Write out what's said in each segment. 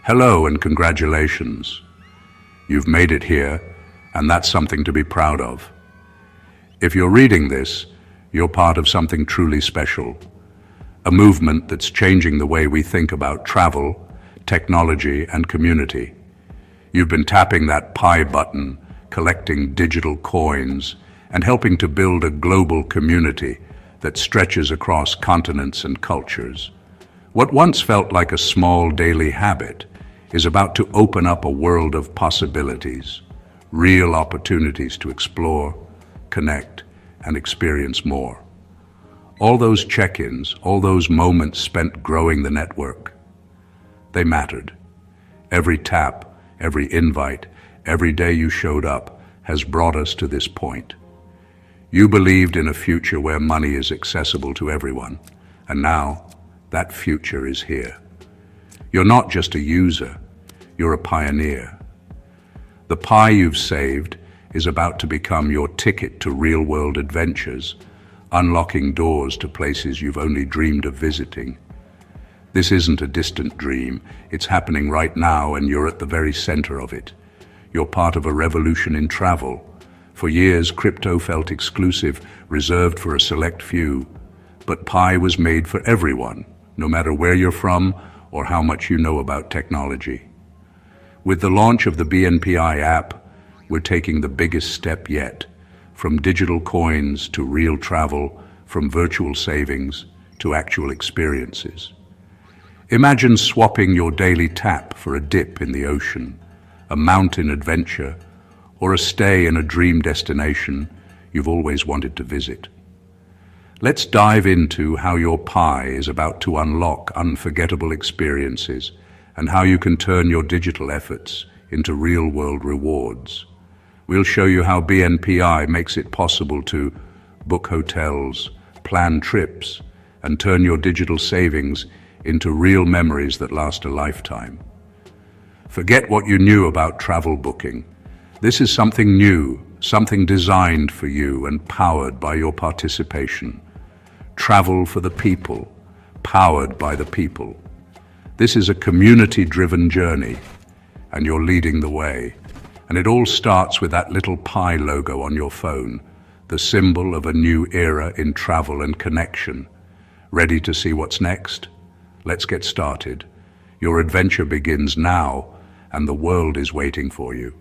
Hello and congratulations. You've made it here, and that's something to be proud of. If you're reading this, you're part of something truly special, a movement that's changing the way we think about travel, technology, and community. You've been tapping that Pi button, collecting digital coins, and helping to build a global community that stretches across continents and cultures. What once felt like a small daily habit is about to open up a world of possibilities, real opportunities to explore, connect, and experience more. All those check-ins, all those moments spent growing the network, they mattered. Every tap, every invite, every day you showed up has brought us to this point. You believed in a future where money is accessible to everyone, and now that future is here. You're not just a user, you're a pioneer. The Pi you've saved is about to become your ticket to real-world adventures, unlocking doors to places you've only dreamed of visiting. This isn't a distant dream, it's happening right now and you're at the very center of it. You're part of a revolution in travel. For years, crypto felt exclusive, reserved for a select few. But Pi was made for everyone, no matter where you're from or how much you know about technology. With the launch of the BNPi app, we're taking the biggest step yet, from digital coins to real travel, from virtual savings to actual experiences. Imagine swapping your daily tap for a dip in the ocean, a mountain adventure, or a stay in a dream destination you've always wanted to visit. Let's dive into how your Pi is about to unlock unforgettable experiences and how you can turn your digital efforts into real-world rewards. We'll show you how BNPi makes it possible to book hotels, plan trips, and turn your digital savings into real memories that last a lifetime. Forget what you knew about travel booking. This is something new, something designed for you and powered by your participation. Travel for the people, powered by the people. This is a community-driven journey, and you're leading the way. And it all starts with that little Pi logo on your phone, the symbol of a new era in travel and connection. Ready to see what's next? Let's get started. Your adventure begins now, and the world is waiting for you.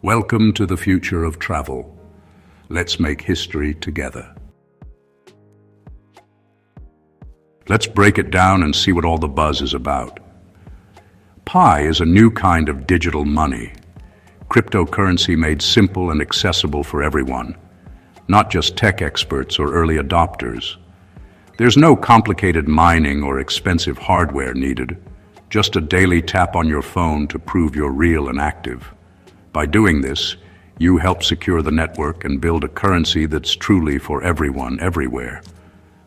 Welcome to the future of travel. Let's make history together. Let's break it down and see what all the buzz is about. Pi is a new kind of digital money. Cryptocurrency made simple and accessible for everyone, not just tech experts or early adopters. There's no complicated mining or expensive hardware needed, just a daily tap on your phone to prove you're real and active. By doing this, you help secure the network and build a currency that's truly for everyone, everywhere.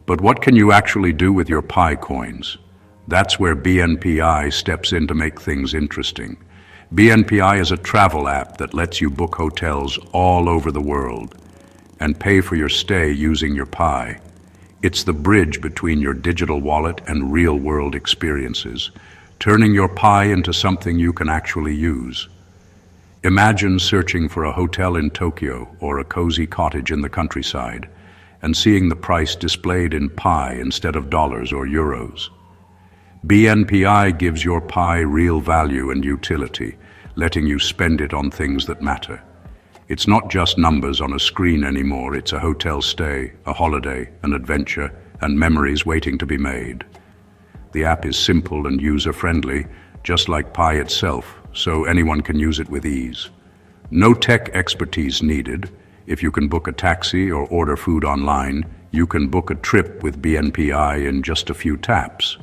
But what can you actually do with your Pi coins? That's where BNPi steps in to make things interesting. BNPi is a travel app that lets you book hotels all over the world and pay for your stay using your Pi. It's the bridge between your digital wallet and real-world experiences, turning your Pi into something you can actually use. Imagine searching for a hotel in Tokyo or a cozy cottage in the countryside and seeing the price displayed in Pi instead of dollars or euros. BNPi gives your Pi real value and utility, letting you spend it on things that matter. It's not just numbers on a screen anymore, it's a hotel stay, a holiday, an adventure, and memories waiting to be made. The app is simple and user-friendly, just like Pi itself, so anyone can use it with ease. No tech expertise needed. If you can book a taxi or order food online, you can book a trip with BNPi in just a few taps.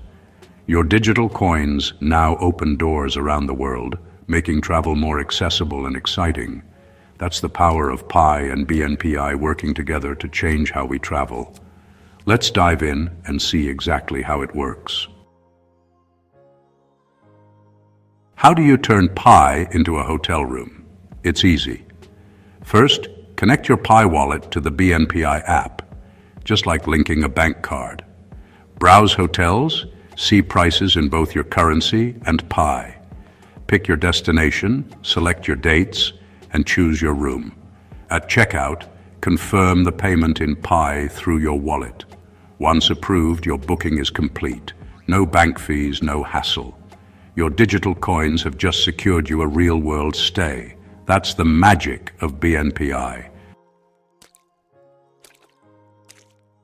Your digital coins now open doors around the world, making travel more accessible and exciting. That's the power of Pi and BNPi working together to change how we travel. Let's dive in and see exactly how it works. How do you turn Pi into a hotel room? It's easy. First, connect your Pi wallet to the BNPi app, just like linking a bank card. Browse hotels, see prices in both your currency and Pi. Pick your destination, select your dates, and choose your room. At checkout, confirm the payment in Pi through your wallet. Once approved, your booking is complete. No bank fees, no hassle. Your digital coins have just secured you a real-world stay. That's the magic of BNPi.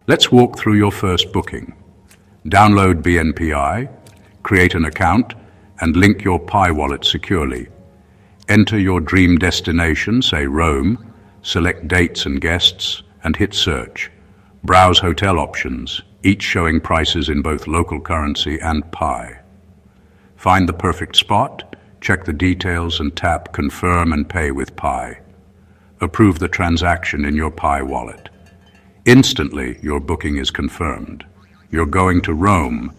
Let's walk through your first booking. Download BNPi, create an account, and link your Pi wallet securely. Enter your dream destination, say Rome, select dates and guests, and hit search. Browse hotel options, each showing prices in both local currency and Pi. Find the perfect spot, check the details, and tap Confirm and Pay with Pi. Approve the transaction in your Pi wallet. Instantly, your booking is confirmed. You're going to Rome,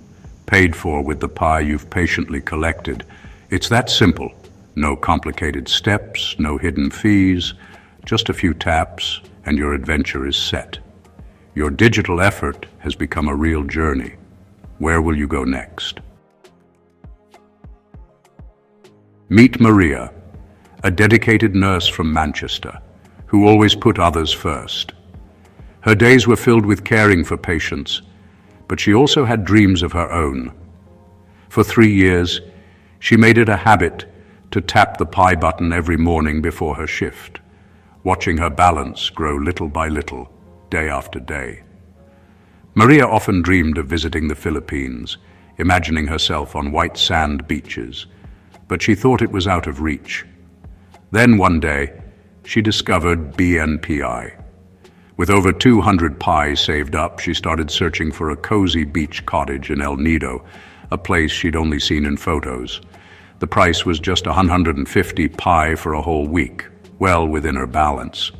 paid for with the Pi you've patiently collected. It's that simple. No complicated steps, no hidden fees, just a few taps, and your adventure is set. Your digital effort has become a real journey. Where will you go next? Meet Maria, a dedicated nurse from Manchester, who always put others first. Her days were filled with caring for patients, but she also had dreams of her own. For 3 years, she made it a habit to tap the Pi button every morning before her shift, watching her balance grow little by little, day after day. Maria often dreamed of visiting the Philippines, imagining herself on white sand beaches, but she thought it was out of reach. Then one day, she discovered BNPi. With over 200 Pi saved up, she started searching for a cozy beach cottage in El Nido, a place she'd only seen in photos. The price was just 150 Pi for a whole week, well within her balance.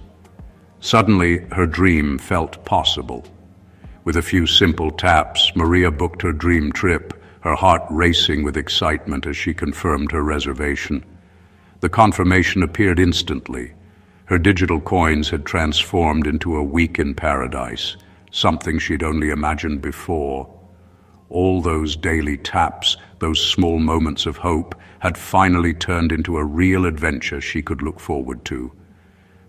Suddenly, her dream felt possible. With a few simple taps, Maria booked her dream trip, her heart racing with excitement as she confirmed her reservation. The confirmation appeared instantly. Her digital coins had transformed into a week in paradise, something she'd only imagined before. All those daily taps, those small moments of hope, had finally turned into a real adventure she could look forward to.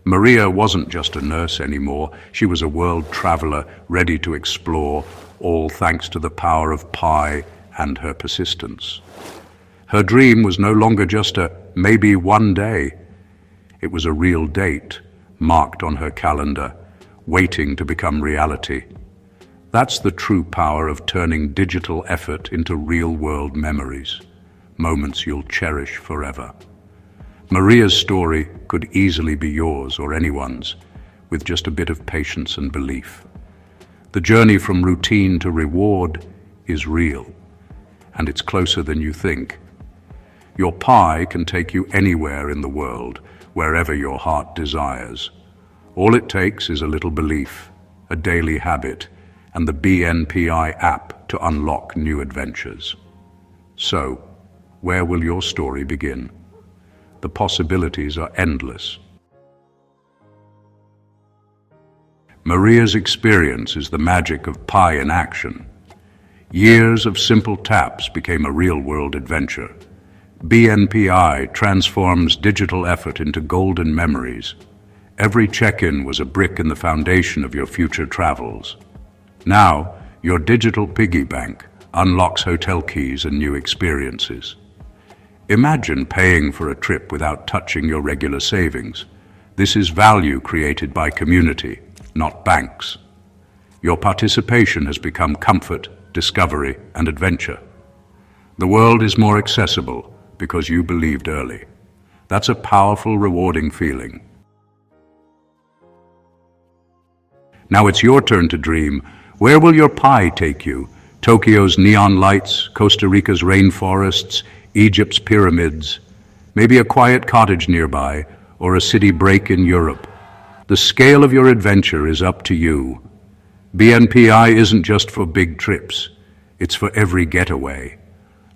Maria wasn't just a nurse anymore. She was a world traveler ready to explore, all thanks to the power of Pi and her persistence. Her dream was no longer just a maybe one day. It was a real date, marked on her calendar, waiting to become reality. That's the true power of turning digital effort into real-world memories, moments you'll cherish forever. Maria's story could easily be yours or anyone's, with just a bit of patience and belief. The journey from routine to reward is real, and it's closer than you think. Your Pi can take you anywhere in the world, wherever your heart desires. All it takes is a little belief, a daily habit, and the BNPi app to unlock new adventures. So, where will your story begin? The possibilities are endless. Maria's experience is the magic of Pi in action. Years of simple taps became a real-world adventure. BNPi transforms digital effort into golden memories. Every check-in was a brick in the foundation of your future travels. Now, your digital piggy bank unlocks hotel keys and new experiences. Imagine paying for a trip without touching your regular savings. This is value created by community, not banks. Your participation has become comfort, discovery, and adventure. The world is more accessible because you believed early. That's a powerful, rewarding feeling. Now it's your turn to dream. Where will your Pi take you? Tokyo's neon lights, Costa Rica's rainforests, Egypt's pyramids, maybe a quiet cottage nearby, or a city break in Europe. The scale of your adventure is up to you. BNPi isn't just for big trips. It's for every getaway.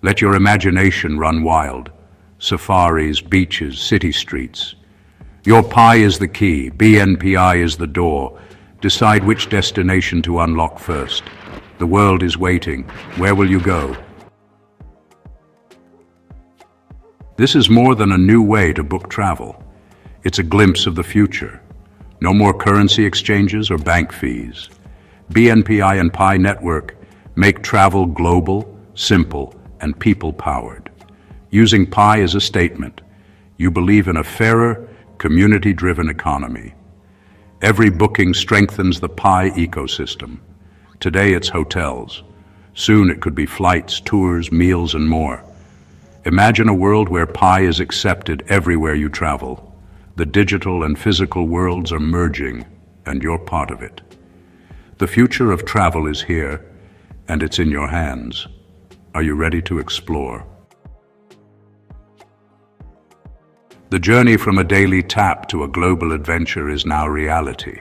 Let your imagination run wild. Safaris, beaches, city streets. Your Pi is the key. BNPi is the door. Decide which destination to unlock first. The world is waiting. Where will you go? This is more than a new way to book travel. It's a glimpse of the future. No more currency exchanges or bank fees. BNPi and Pi network make travel global, simple, and people-powered. Using Pi as a statement, you believe in a fairer, community-driven economy. Every booking strengthens the Pi ecosystem. Today it's hotels. Soon it could be flights, tours, meals, and more. Imagine a world where Pi is accepted everywhere you travel. The digital and physical worlds are merging, and you're part of it. The future of travel is here, and it's in your hands. Are you ready to explore? The journey from a daily tap to a global adventure is now reality.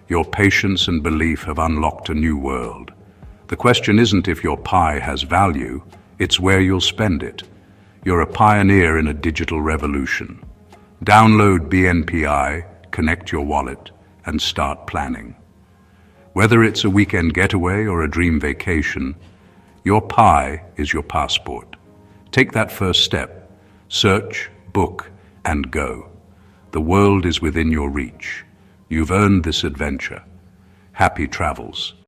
Your patience and belief have unlocked a new world. The question isn't if your Pi has value, it's where you'll spend it. You're a pioneer in a digital revolution. Download BNPi, connect your wallet, and start planning. Whether it's a weekend getaway or a dream vacation, your Pi is your passport. Take that first step. Search, book, and go. The world is within your reach. You've earned this adventure. Happy travels.